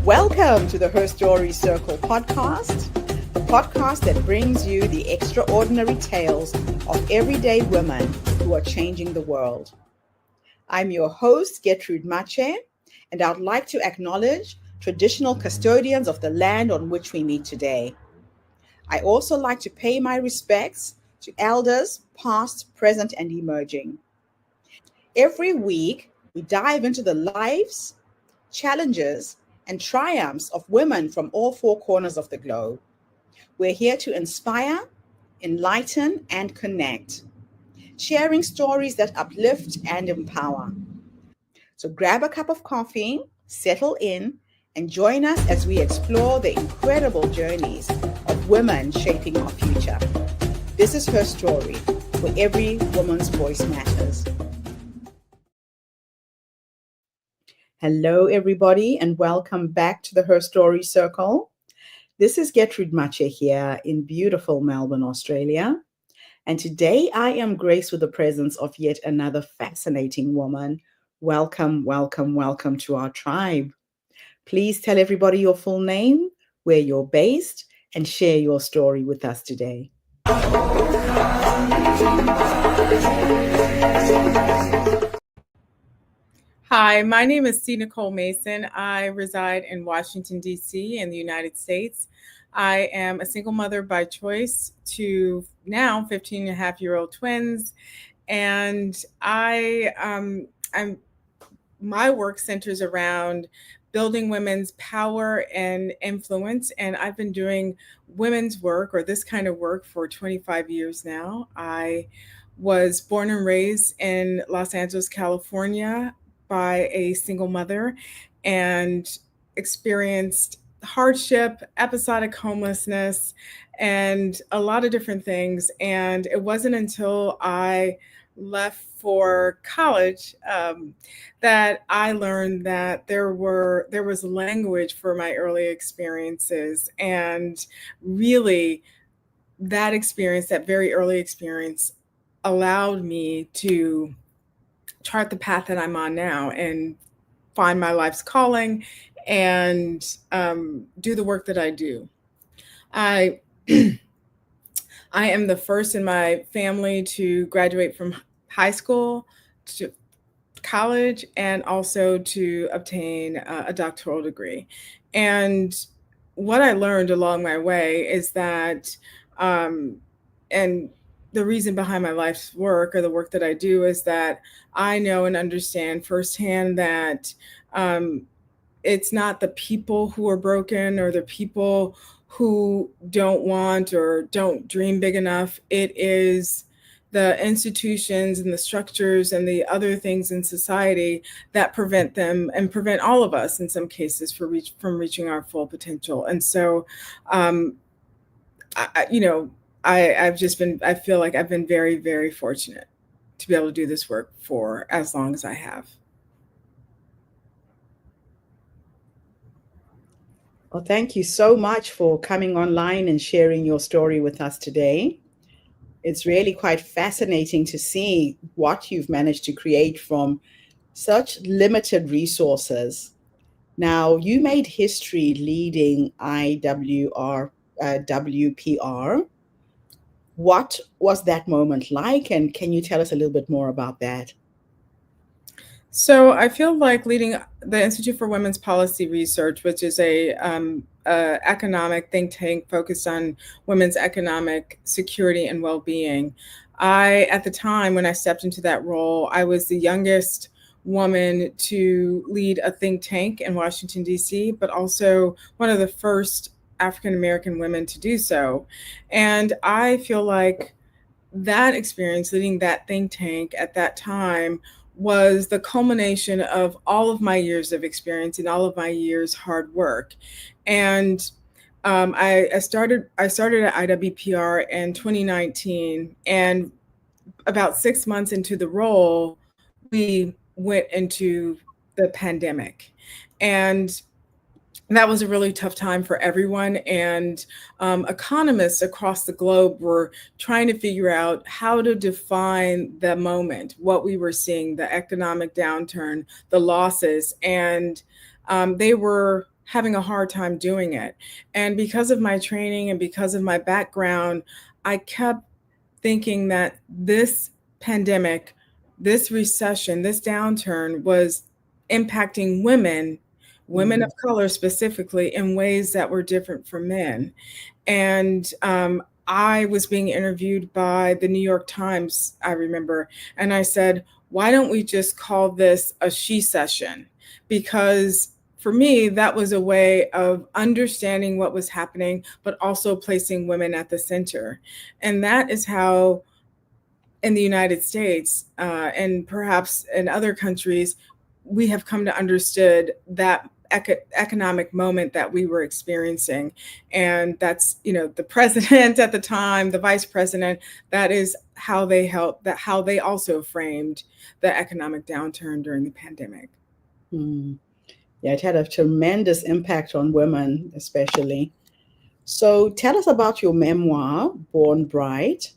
Welcome to the Her Story Circle podcast, the podcast that brings you the extraordinary tales of everyday women who are changing the world. I'm your host, Gertrude Mache, and I'd like to acknowledge traditional custodians of the land on which we meet today. I also like to pay my respects to elders, past, present, and emerging. Every week, we dive into the lives, challenges, and triumphs of women from all four corners of the globe. We're here to inspire, enlighten, and connect, sharing stories that uplift and empower. So grab a cup of coffee, settle in, and join us as we explore the incredible journeys of women shaping our future. This is Her Story, where every woman's voice matters. Hello, everybody, and welcome back to the Her Story Circle. This is Gertrude Mache here in beautiful Melbourne, Australia. And today I am graced with the presence of yet another fascinating woman. Welcome, welcome, welcome to our tribe. Please tell everybody your full name, where you're based, and share your story with us today. Hi, my name is Nicole Mason. I reside in Washington, D.C. in the United States. I am a single mother by choice to now 15-and-a-half-year-old twins. And my work centers around building women's power and influence. And I've been doing women's work or this kind of work for 25 years now. I was born and raised in Los Angeles, California by a single mother and experienced hardship, episodic homelessness, and a lot of different things. And it wasn't until I left for college that I learned that there was language for my early experiences, and really that very early experience allowed me to chart the path that I'm on now and find my life's calling and do the work that I do. I am the first in my family to graduate from high school to college and also to obtain a doctoral degree. And what I learned along my way is that, and the reason behind my life's work or the work that I do is that I know and understand firsthand that it's not the people who are broken or the people who don't want or don't dream big enough. It is the institutions and the structures and the other things in society that prevent them and prevent all of us in some cases from reaching our full potential. And so, I feel like I've been very, very fortunate to be able to do this work for as long as I have. Well, thank you so much for coming online and sharing your story with us today. It's really quite fascinating to see what you've managed to create from such limited resources. Now, you made history leading WPR. What was that moment like? And can you tell us a little bit more about that? So I feel like leading the Institute for Women's Policy Research, which is a economic think tank focused on women's economic security and well-being. At the time when I stepped into that role, I was the youngest woman to lead a think tank in Washington, D.C., but also one of the first African-American women to do so. And I feel like that experience, leading that think tank at that time, was the culmination of all of my years of experience and all of my years hard work. And I started at IWPR in 2019, and about 6 months into the role, we went into the pandemic. And that was a really tough time for everyone. And economists across the globe were trying to figure out how to define the moment, what we were seeing, the economic downturn, the losses. And they were having a hard time doing it. And because of my training and because of my background, I kept thinking that this pandemic, this recession, this downturn was impacting women, women Mm. of color specifically, in ways that were different from men. And I was being interviewed by the New York Times, I remember, and I said, why don't we just call this a she session? Because for me, that was a way of understanding what was happening, but also placing women at the center. And that is how, in the United States and perhaps in other countries, we have come to understood that economic moment that we were experiencing. And that's, the president at the time, the vice president, that is how they helped, that how they also framed the economic downturn during the pandemic. Mm. Yeah, it had a tremendous impact on women, especially. So tell us about your memoir, Born Bright.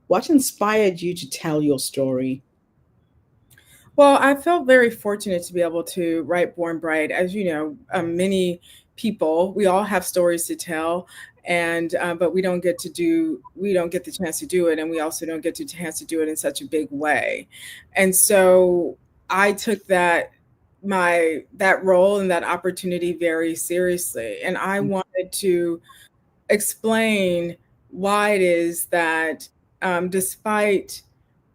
What inspired you to tell your story? Well, I felt very fortunate to be able to write Born Bright. As you know, many people, we all have stories to tell, and but we don't get the chance to do it, and we also don't get the chance to do it in such a big way. And so I took that role and that opportunity very seriously, and I wanted to explain why it is that despite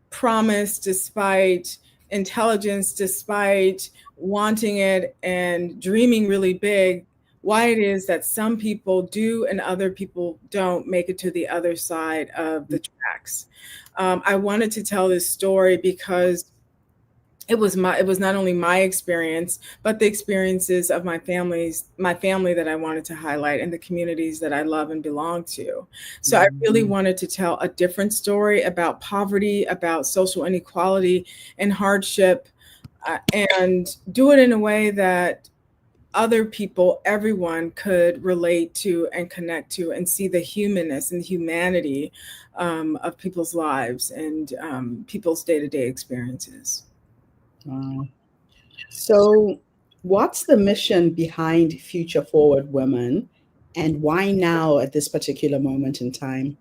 promise, despite intelligence, despite wanting it and dreaming really big, why it is that some people do and other people don't make it to the other side of the tracks. I wanted to tell this story because it was not only my experience, but the experiences of my family that I wanted to highlight, and the communities that I love and belong to. So I really wanted to tell a different story about poverty, about social inequality and hardship, and do it in a way that other people, everyone could relate to and connect to and see the humanness and humanity of people's lives and people's day-to-day experiences. Wow. So, what's the mission behind Future Forward Women, and why now at this particular moment in time?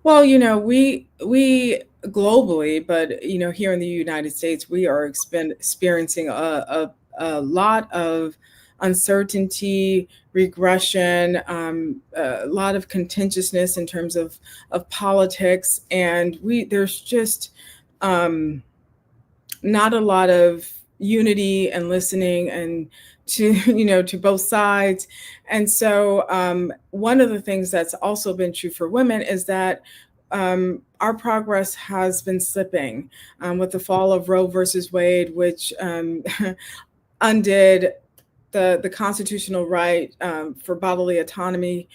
Well, we globally, but here in the United States, we are experiencing a lot of uncertainty, regression, a lot of contentiousness in terms of politics, and there's just um, not a lot of unity and listening and to to both sides. And so one of the things that's also been true for women is that our progress has been slipping with the fall of Roe versus Wade, which undid the constitutional right for bodily autonomy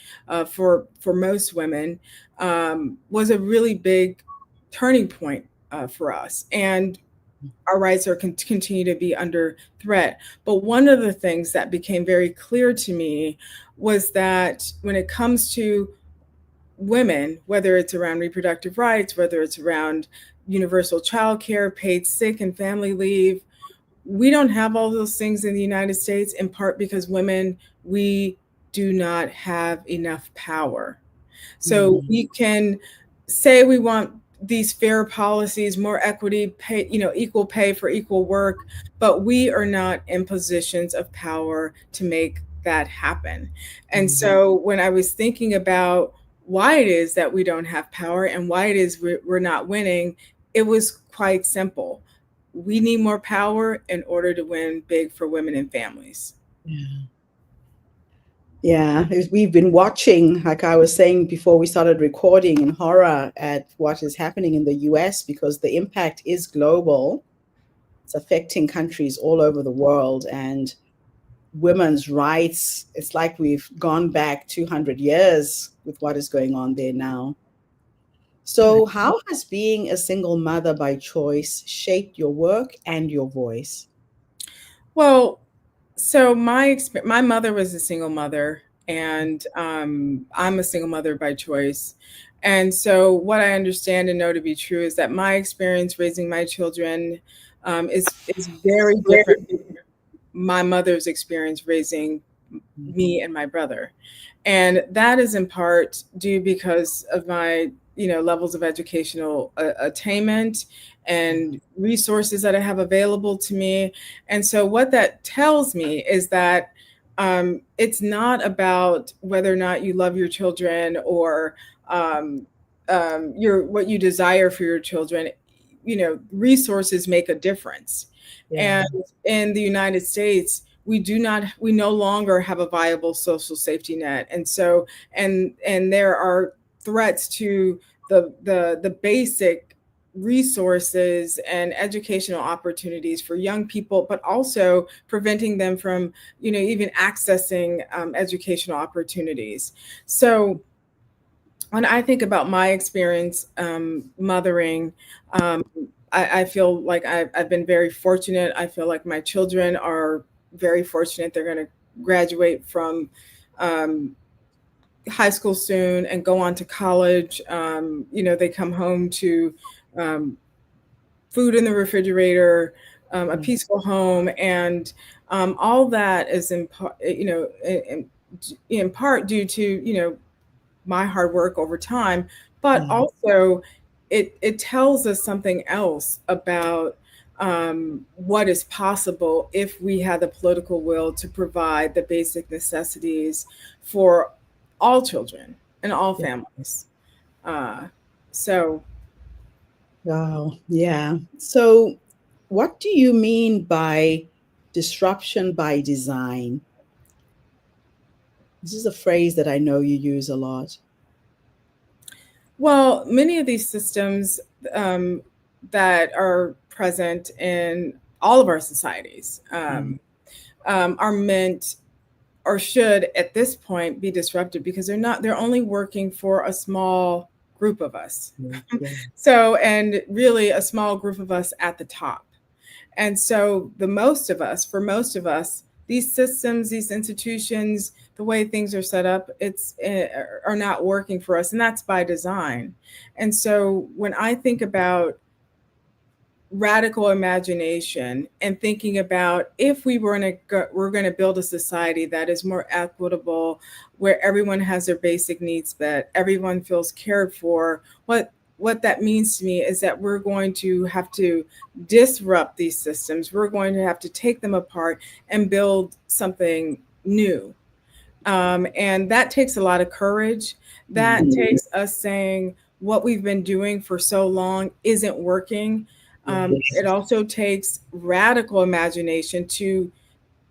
for most women, was a really big turning point for us. And our rights are continue to be under threat. But one of the things that became very clear to me was that when it comes to women, whether it's around reproductive rights, whether it's around universal child care, paid sick and family leave, we don't have all those things in the United States, in part because women, we do not have enough power. So Mm. we can say we want these fair policies, more equity, pay, equal pay for equal work, but we are not in positions of power to make that happen. And so when I was thinking about why it is that we don't have power and why it is we're not winning, it was quite simple. We need more power in order to win big for women and families. Yeah. Yeah, we've been watching, like I was saying before we started recording, in horror at what is happening in the US, because the impact is global. It's affecting countries all over the world, and women's rights, it's like we've gone back 200 years with what is going on there now. So, how has being a single mother by choice shaped your work and your voice? Well, so my mother was a single mother, and I'm a single mother by choice. And so, what I understand and know to be true is that my experience raising my children is very different. my mother's experience raising me and my brother. And that is in part due because of my, levels of educational attainment and resources that I have available to me. And so what that tells me is that it's not about whether or not you love your children or what you desire for your children. Resources make a difference. Yeah. And in the United States, we no longer have a viable social safety net. And so, and there are threats to the basic resources and educational opportunities for young people, but also preventing them from, even accessing educational opportunities. So when I think about my experience mothering, I feel like I've been very fortunate. I feel like my children are very fortunate. They're going to graduate from high school soon and go on to college. They come home to food in the refrigerator, a peaceful home, and all that is in part due to my hard work over time, but Yeah. also it tells us something else about what is possible if we have the political will to provide the basic necessities for all children and all Yeah. families. Uh, so, Wow. Yeah. So, what do you mean by disruption by design? This is a phrase that I know you use a lot. well, many of these systems um, that are present in all of our societies Mm. are meant or should at this point be disrupted because they're only working for a small group of us. Yeah. So, and really a small group of us at the top. And so for most of us, these systems, these institutions, the way things are set up, are not working for us, and that's by design. And so when I think about radical imagination and thinking about if we're going to build a society that is more equitable, where everyone has their basic needs met, everyone feels cared for, what that means to me is that we're going to have to disrupt these systems. We're going to have to take them apart and build something new. And that takes a lot of courage. That takes us saying what we've been doing for so long isn't working. Yes. It also takes radical imagination to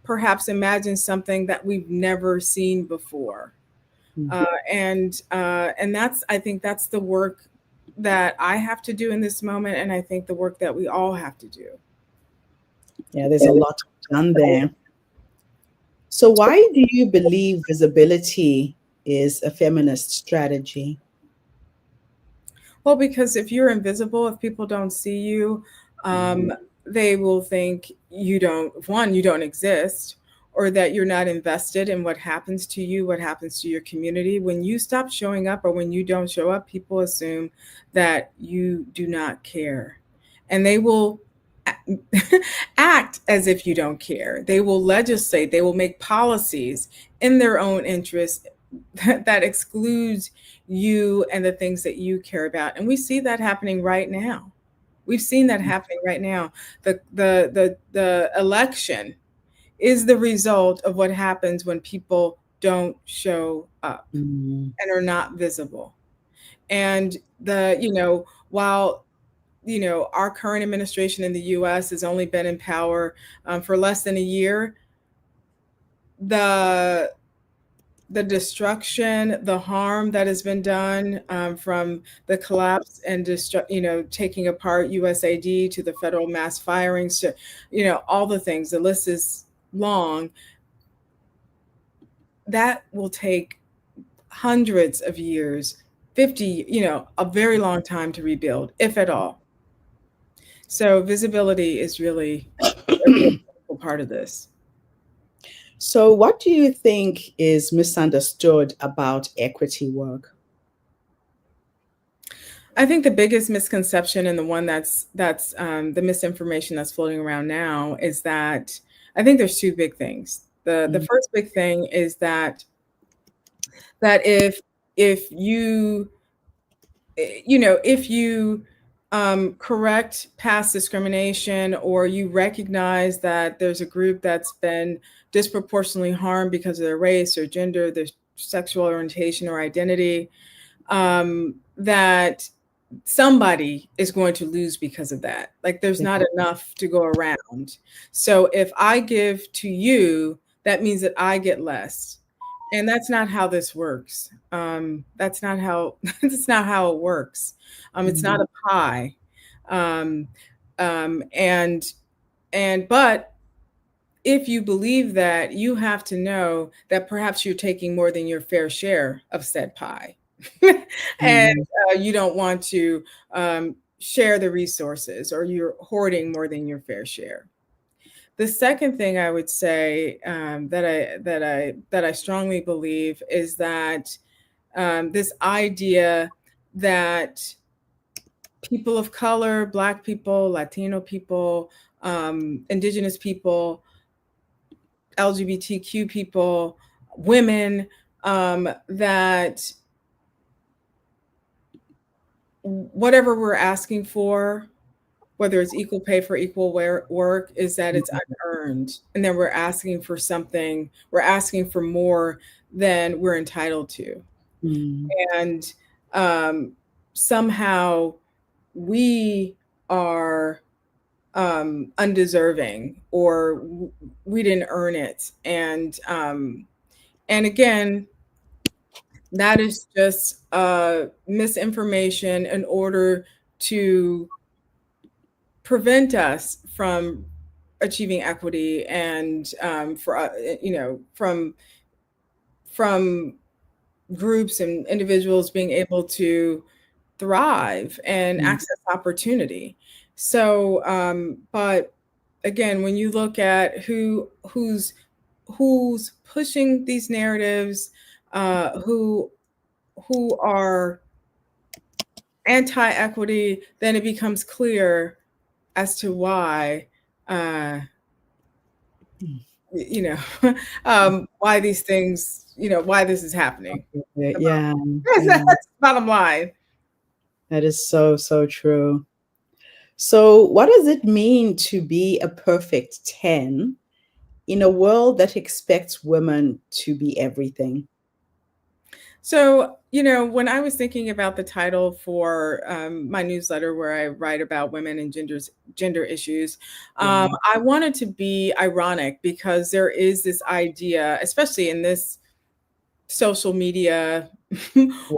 perhaps imagine something that we've never seen before. Mm. And I think that's the work that I have to do in this moment, and I think the work that we all have to do. Yeah, there's a lot done there. So, why do you believe visibility is a feminist strategy? Well, because if you're invisible, if people don't see you, they will think you don't exist, or that you're not invested in what happens to you, what happens to your community. When you stop showing up or when you don't show up, people assume that you do not care. And they will act as if you don't care. They will legislate, they will make policies in their own interest that excludes you and the things that you care about. And we see that happening right now. We've seen that happening right now. The election is the result of what happens when people don't show up Mm. and are not visible. And while our current administration in the US has only been in power for less than a year, the destruction, the harm that has been done from the collapse and taking apart USAID to the federal mass firings to, all the things, the list is long. That will take hundreds of years, 50, a very long time to rebuild, if at all. So visibility is really a critical part of this. So, what do you think is misunderstood about equity work? I think the biggest misconception and the one that's the misinformation that's floating around now is that I think there's two big things. The first big thing is that if you if you correct past discrimination, or you recognize that there's a group that's been disproportionately harmed because of their race or gender, their sexual orientation or identity, that somebody is going to lose because of that. Like, there's not enough to go around. So if I give to you, that means that I get less. And that's not how this works. That's not how that's not how it works. It's not a pie. Um, and but if you believe that, you have to know that perhaps you're taking more than your fair share of said pie. And you don't want to share the resources, or you're hoarding more than your fair share. The second thing I would say that I strongly believe is that this idea that people of color, Black people, Latino people, Indigenous people, LGBTQ people, women, that whatever we're asking for, whether it's equal pay for equal work, is that it's unearned. And then we're asking for something, we're asking for more than we're entitled to. And somehow we are undeserving, or we didn't earn it. And again, that is just misinformation in order to prevent us from achieving equity, and from groups and individuals being able to thrive and access opportunity. So, but again, when you look at who's pushing these narratives, who are anti-equity, then it becomes clear as to why, why these things, why this is happening. Yeah. That's bottom line. That is so, so true. So, what does it mean to be a perfect 10 in a world that expects women to be everything? So, when I was thinking about the title for my newsletter, where I write about women and gender issues, I wanted to be ironic, because there is this idea, especially in this social media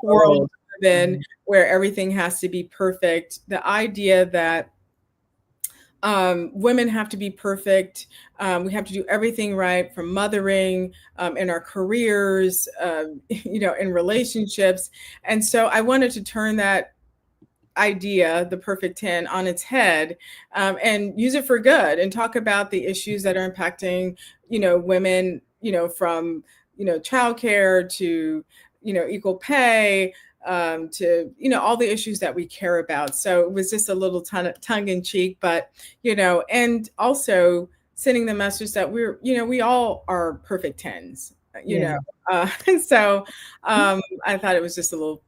world, then where everything has to be perfect, the idea that women have to be perfect. We have to do everything right, from mothering, in our careers, in relationships. And so I wanted to turn that idea, the perfect 10, on its head, and use it for good, and talk about the issues that are impacting, women, from, childcare to, equal pay, to, all the issues that we care about. So it was just a little tongue in cheek, but, and also sending the message that we all are perfect 10s, so I thought it was just a little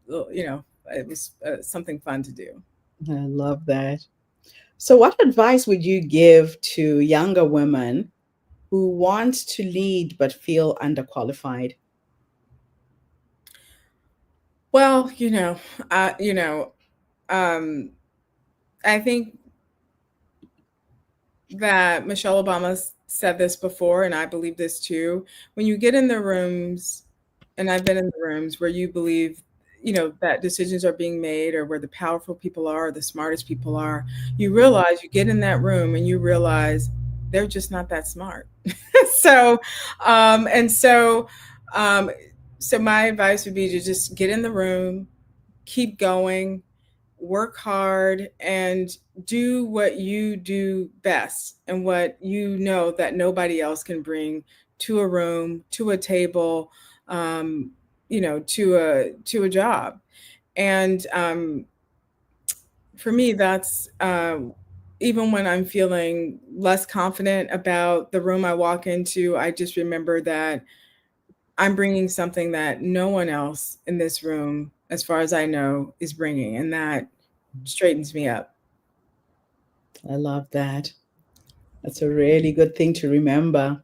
it was something fun to do. I love that. So, what advice would you give to younger women who want to lead but feel underqualified? Well, I think that Michelle Obama said this before, and I believe this too. When you get in the rooms, and I've been in the rooms where you believe, that decisions are being made, or where the powerful people are, or the smartest people are, you realize, you get in that room and you realize they're just not that smart. So, so my advice would be to just get in the room, keep going, work hard, and do what you do best, and what you know that nobody else can bring to a room, to a table, to a job. And for me, that's even when I'm feeling less confident about the room I walk into, I just remember that I'm bringing something that no one else in this room, as far as I know, is bringing, and that straightens me up. I love that. That's a really good thing to remember.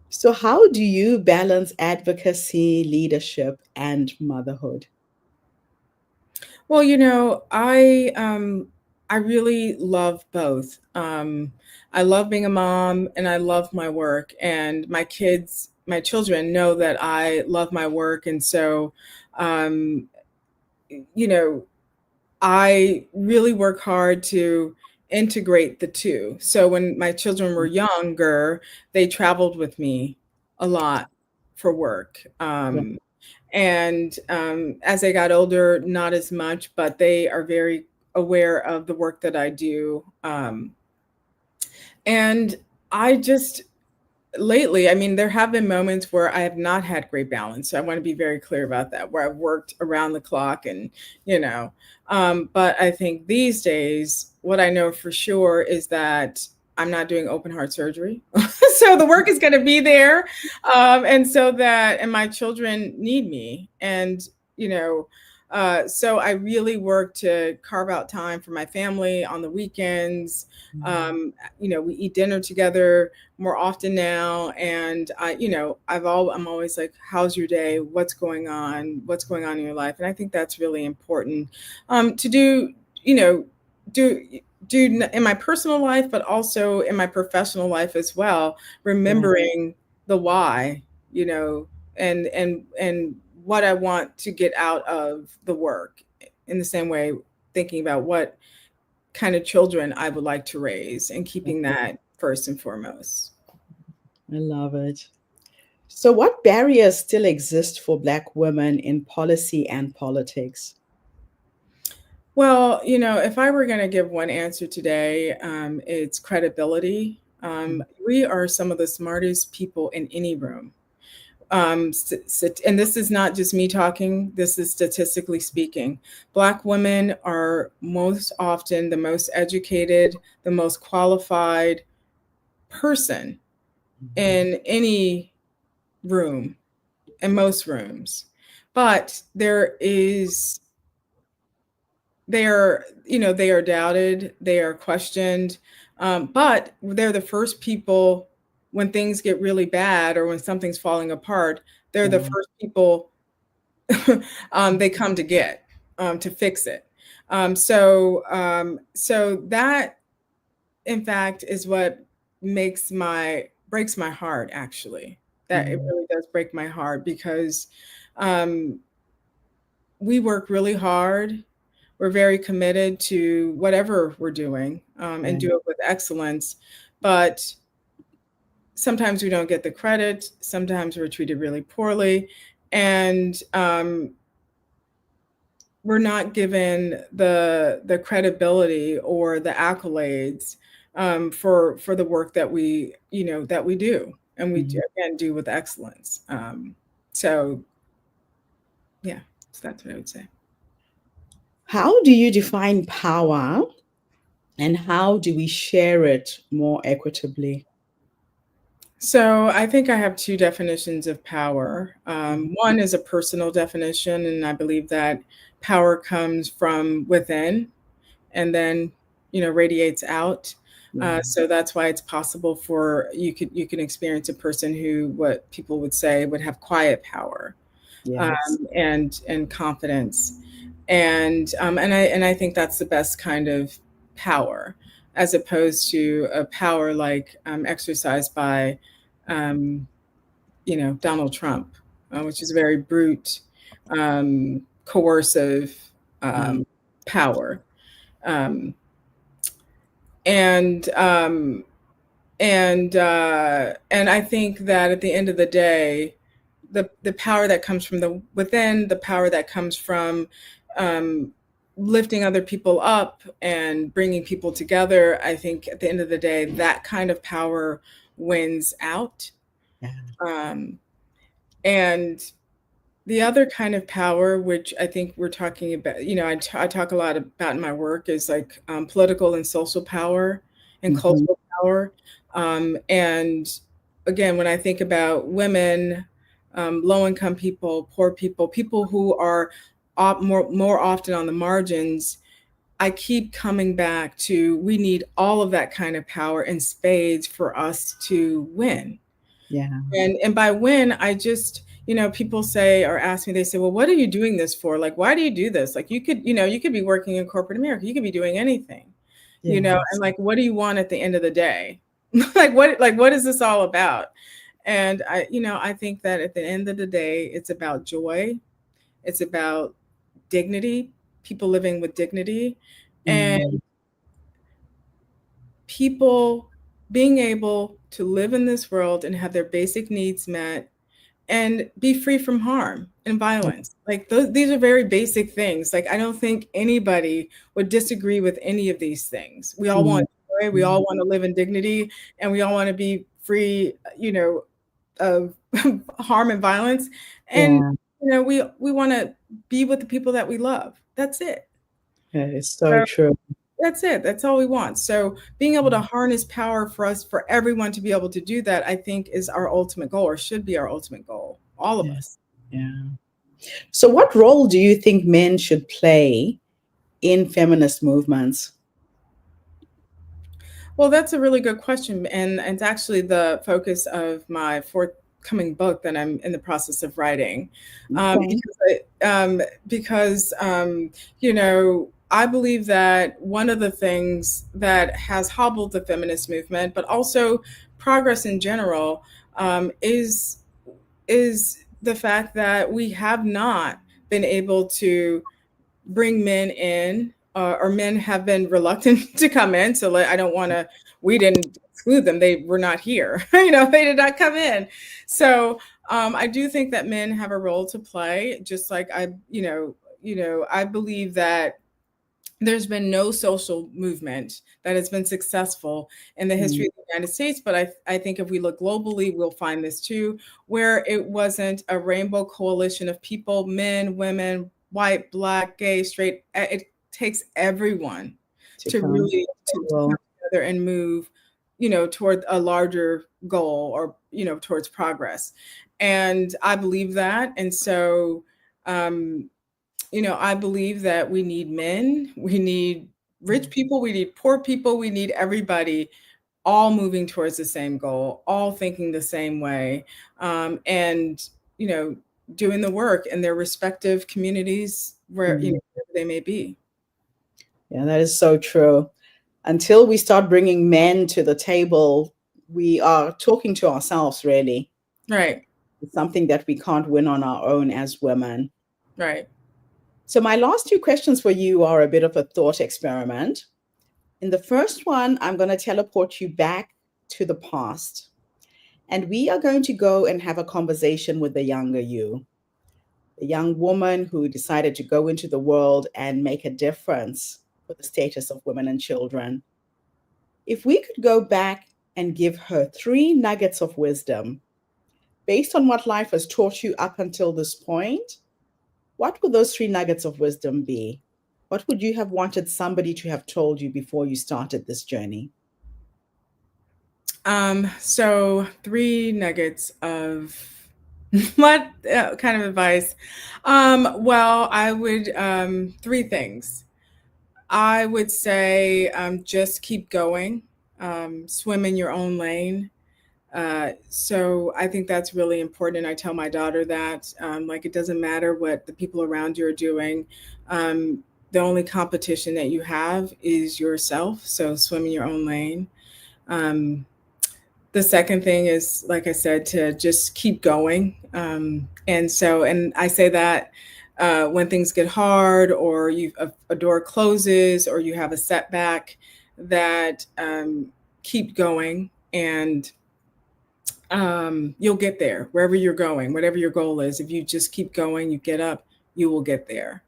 So, how do you balance advocacy, leadership, and motherhood? Well, I really love both. I love being a mom and I love my work, and my children know that I love my work, and so um, you know, I really work hard to integrate the two. So when my children were younger, they traveled with me a lot for work. Right. And as they got older, not as much, but they are very aware of the work that I do. And I just lately, I mean, there have been moments where I have not had great balance. So I want to be very clear about that, where I've worked around the clock and, you know, but I think these days, what I know for sure is that I'm not doing open heart surgery. So the work is going to be there. And my children need me. And, you know, so I really work to carve out time for my family on the weekends. We eat dinner together more often now, and I'm always like, how's your day, what's going on in your life? And I think that's really important to do, do in my personal life, but also in my professional life as well, Right. remembering the why, and what I want to get out of the work, in the same way thinking about what kind of children I would like to raise and keeping that first and foremost. I love it. So, what barriers still exist for Black women in policy and politics? Well, if I were going to give one answer today, it's credibility. We are some of the smartest people in any room. And this is not just me talking, this is statistically speaking. Black women are most often the most educated, the most qualified person in any room, in most rooms. But they are doubted, they are questioned, but they're the first people when things get really bad or when something's falling apart. They're the Yeah. first people they come to get to fix it. So that, in fact, is what breaks my heart. Actually, that it Mhm. really does break my heart because um, we work really hard. We're very committed to whatever we're doing and Yeah. do it with excellence. But sometimes we don't get the credit. Sometimes we're treated really poorly. And we're not given the credibility or the accolades for the work that we do, and we Mhm. again do with excellence. So yeah, so that's what I would say. How do you define power and how do we share it more equitably? So I think I have two definitions of power. Mhm. One is a personal definition, and I believe that power comes from within and then radiates out. Yeah. So that's why it's possible for you can experience a person who, what people would say, would have quiet power Yes. and confidence, and I think that's the best kind of power, as opposed to a power like exercised by Donald Trump, which is very brute, coercive Yeah. power. Um, and and I think that at the end of the day, the power that comes from the within, the power that comes from um, lifting other people up and bringing people together, I think at the end of the day, that kind of power wins out. Yeah. Um, and The other kind of power, which I think we're talking about, I talk a lot about in my work, is like political and social power and Hmm. cultural power. And again, when I think about women, low income people, poor people, people who are more often on the margins, I keep coming back to we need all of that kind of power in spades for us to win. Yeah. And by win, I just, people say or ask me, they say, well, what are you doing this for? Like, why do you do this? Like, you could be working in corporate America. You could be doing anything, Yes. and like, what do you want at the end of the day? Like what is this all about? And I think that at the end of the day, it's about joy. It's about dignity, people living with dignity, and Mm. people being able to live in this world and have their basic needs met and be free from harm and violence. Like these are very basic things. Like I don't think anybody would disagree with any of these things. We all Mm. want joy, we all want to live in dignity, and we all want to be free, of harm and violence. And Yeah. we want to be with the people that we love. That's it. That is so So true. that's it. That's all we want. So being able to harness power for us, for everyone to be able to do that, I think is our ultimate goal, or should be our ultimate goal. All of Yeah. us. Yeah. So, what role do you think men should play in feminist movements? Well, that's a really good question. And it's actually the focus of my forthcoming book that I'm in the process of writing. Okay. Because I believe that one of the things that has hobbled the feminist movement, but also progress in general, is the fact that we have not been able to bring men in, or men have been reluctant to come in. So I don't want to, we didn't exclude them. They were not here. They did not come in. So I do think that men have a role to play, just like I believe that there's been no social movement that has been successful in the history Mm. of the United States, but I think if we look globally, we'll find this too, where it wasn't a rainbow coalition of people, men, women, white, black, gay, straight. It takes everyone To to come to really the to come table. together and move, toward a larger goal, or towards progress. And I believe that. And so um, I believe that we need men, we need rich people, we need poor people, we need everybody all moving towards the same goal, all thinking the same way, and you know, doing the work in their respective communities where Mm. wherever they may be. Yeah, that is so true. Until we start bringing men to the table, we are talking to ourselves, really. Right, It's something that we can't win on our own as women. right. So, my last two questions for you are a bit of a thought experiment. In the first one, I'm going to teleport you back to the past. And we are going to go and have a conversation with the younger you, the young woman who decided to go into the world and make a difference for the status of women and children. If we could go back and give her three nuggets of wisdom based on what life has taught you up until this point, what would those three nuggets of wisdom be? What would you have wanted somebody to have told you before you started this journey? So three nuggets of what kind of advice? Well, I would three things. I would say just keep going, swim in your own lane. So I think that's really important. And I tell my daughter that, like, it doesn't matter what the people around you are doing. The only competition that you have is yourself. So swim in your own lane. Um, the second thing is, like I said, to just keep going. And I say that when things get hard, or a door closes, or you have a setback, that keep going, and you'll get there wherever you're going, whatever your goal is. If you just keep going, you get up, you will get there.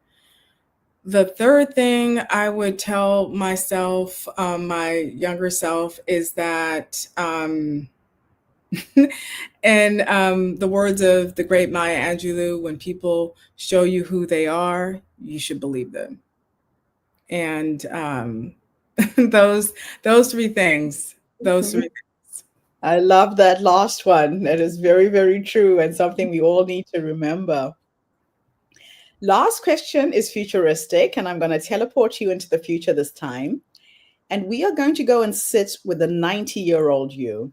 The third thing I would tell myself, my younger self, is that And the words of the great Maya Angelou, when people show you who they are, you should believe them. And those three things, those three things. I love that last one. That is very, very true and something we all need to remember. Last question is futuristic, and I'm going to teleport you into the future this time. And we are going to go and sit with a 90-year-old you.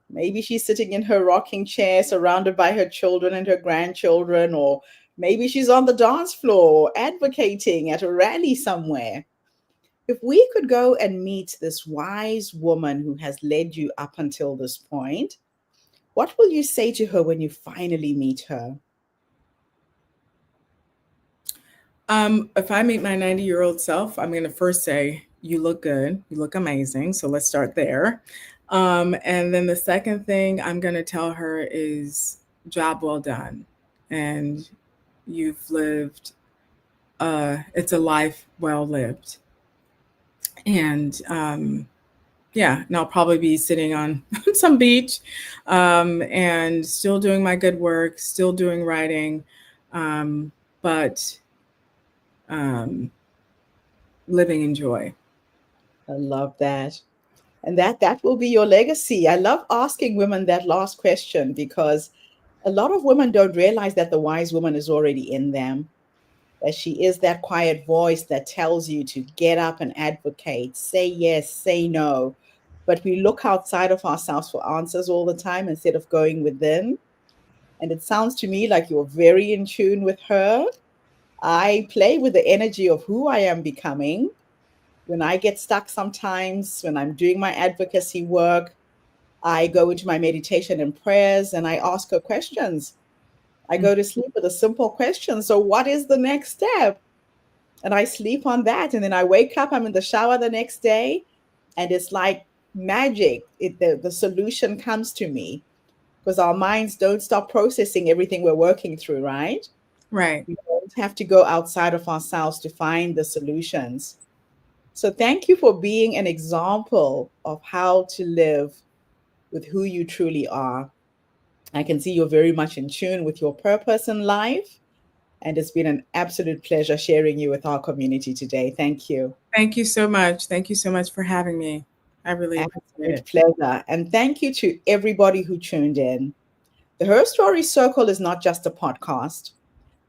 Maybe she's sitting in her rocking chair surrounded by her children and her grandchildren, or maybe she's on the dance floor advocating at a rally somewhere. If we could go and meet this wise woman who has led you up until this point, what will you say to her when you finally meet her? If I meet my 90-year-old self, I'm going to first say, you look good, you look amazing. So let's start there. And then the second thing I'm going to tell her is, job well done. And you've lived, it's a life well lived. And yeah, and I'll probably be sitting on some beach and still doing my good work, still doing writing, but living in joy. I love that. And that will be your legacy. I love asking women that last question because a lot of women don't realize that the wise woman is already in them, that she is that quiet voice that tells you to get up and advocate, say yes, say no. But we look outside of ourselves for answers all the time instead of going within. And it sounds to me like you're very in tune with her. I play with the energy of who I am becoming. When I get stuck sometimes, when I'm doing my advocacy work, I go into my meditation and prayers and I ask her questions. I go to sleep with a simple question. So, what is the next step? And I sleep on that. And then I wake up, I'm in the shower the next day, and it's like magic. The solution comes to me because our minds don't stop processing everything we're working through, right? Right. We don't have to go outside of ourselves to find the solutions. So thank you for being an example of how to live with who you truly are. I can see you're very much in tune with your purpose in life. And it's been an absolute pleasure sharing you with our community today. Thank you. Thank you so much. Thank you so much for having me. I really appreciate it. Pleasure. And thank you to everybody who tuned in. The Her Story Circle is not just a podcast.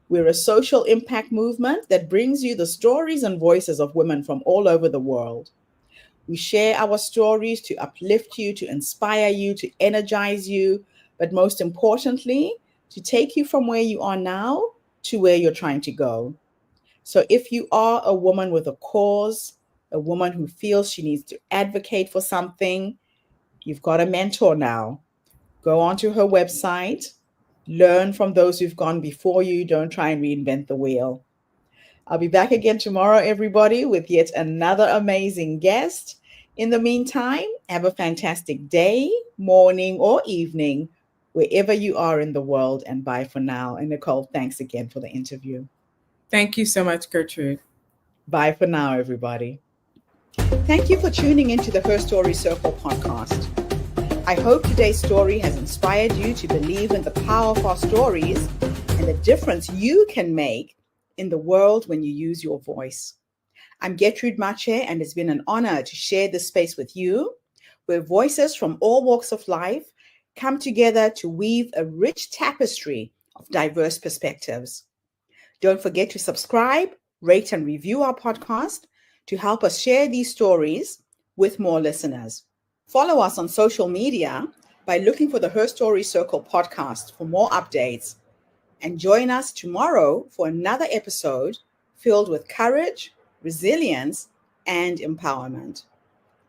We're a social impact movement that brings you the stories and voices of women from all over the world. We share our stories to uplift you, to inspire you, to energize you, but most importantly, to take you from where you are now to where you're trying to go. So if you are a woman with a cause, a woman who feels she needs to advocate for something, you've got a mentor now. Go onto her website, learn from those who've gone before you. Don't try and reinvent the wheel. I'll be back again tomorrow, everybody, with yet another amazing guest. In the meantime, have a fantastic day, morning, or evening, wherever you are in the world. And bye for now. And Nicole, thanks again for the interview. Thank you so much, Gertrude. Bye for now, everybody. Thank you for tuning into the Her Story Circle podcast. I hope today's story has inspired you to believe in the power of our stories and the difference you can make in the world when you use your voice. I'm Gertrude Mache, and it's been an honor to share this space with you, where voices from all walks of life come together to weave a rich tapestry of diverse perspectives. Don't forget to subscribe, rate, and review our podcast to help us share these stories with more listeners. Follow us on social media by looking for the Her Story Circle podcast for more updates. And join us tomorrow for another episode filled with courage, resilience, and empowerment.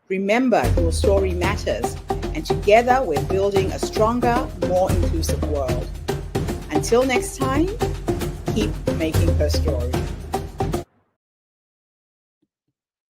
Remember, your story matters, and together we're building a stronger, more inclusive world. Until next time, keep making her story.